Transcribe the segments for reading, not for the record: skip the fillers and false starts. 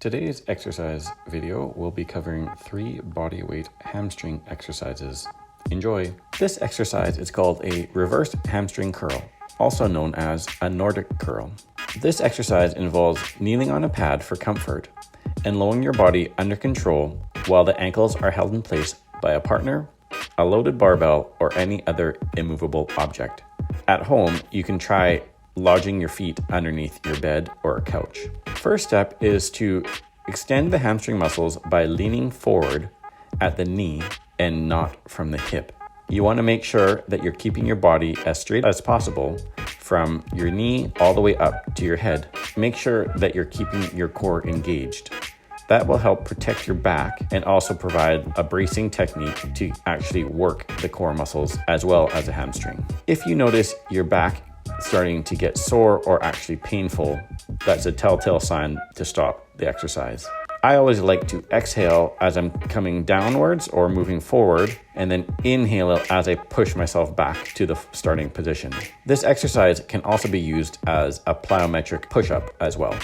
Today's exercise video will be covering 3 bodyweight hamstring exercises. Enjoy! This exercise is called a reversed hamstring curl, also known as a Nordic curl. This exercise involves kneeling on a pad for comfort and lowering your body under control while the ankles are held in place by a partner, a loaded barbell, or any other immovable object. At home, you can try lodging your feet underneath your bed or a couch. First step is to extend the hamstring muscles by leaning forward at the knee and not from the hip. You want to make sure that you're keeping your body as straight as possible from your knee all the way up to your head. Make sure that you're keeping your core engaged. That will help protect your back and also provide a bracing technique to actually work the core muscles as well as a hamstring. If you notice your back starting to get sore or actually painful, that's a telltale sign to stop the exercise. I always like to exhale as I'm coming downwards or moving forward, and then inhale as I push myself back to the starting position. This exercise can also be used as a plyometric push-up as well.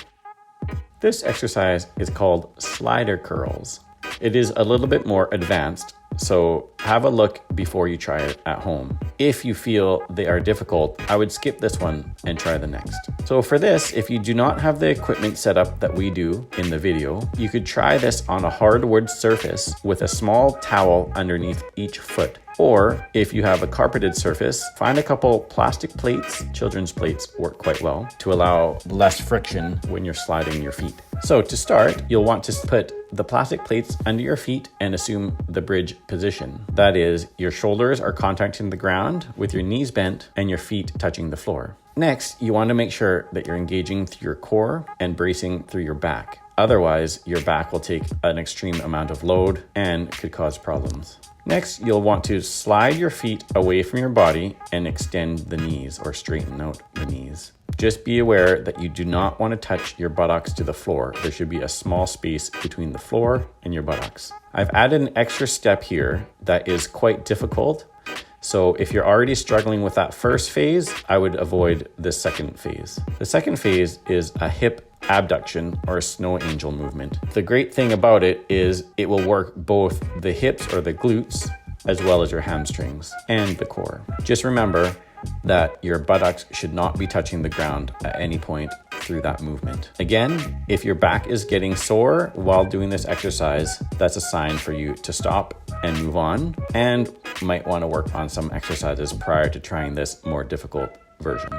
This exercise is called slider curls. It is a little bit more advanced, so have a look before you try it at home. If you feel they are difficult, I would skip this one and try the next. So for this, if you do not have the equipment set up that we do in the video, you could try this on a hardwood surface with a small towel underneath each foot. Or if you have a carpeted surface, find a couple plastic plates. Children's plates work quite well to allow less friction when you're sliding your feet. So to start, you'll want to put the plastic plates under your feet and assume the bridge position. That is, your shoulders are contacting the ground with your knees bent and your feet touching the floor. Next, you want to make sure that you're engaging through your core and bracing through your back. Otherwise, your back will take an extreme amount of load and could cause problems. Next, you'll want to slide your feet away from your body and extend the knees or straighten out the knees. Just be aware that you do not want to touch your buttocks to the floor. There should be a small space between the floor and your buttocks. I've added an extra step here that is quite difficult. So if you're already struggling with that first phase, I would avoid the second phase. The second phase is a hip abduction or a snow angel movement. The great thing about it is it will work both the hips or the glutes as well as your hamstrings and the core. Just remember that your buttocks should not be touching the ground at any point through that movement. Again, if your back is getting sore while doing this exercise, that's a sign for you to stop and move on, and might want to work on some exercises prior to trying this more difficult version.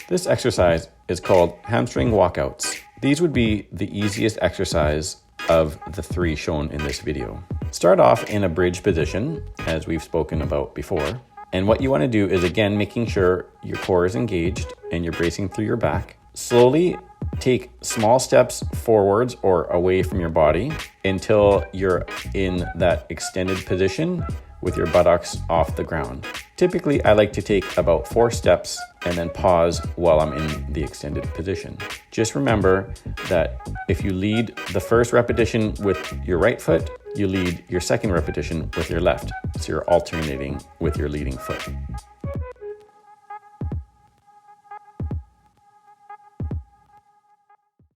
This exercise is called hamstring walk-outs. These would be the easiest exercise of the 3 shown in this video. Start off in a bridge position, as we've spoken about before. And what you want to do is, again, making sure your core is engaged and you're bracing through your back. Slowly take small steps forwards or away from your body until you're in that extended position with your buttocks off the ground. Typically, I like to take about 4 steps and then pause while I'm in the extended position. Just remember that if you lead the first repetition with your right foot, you lead your second repetition with your left. So you're alternating with your leading foot.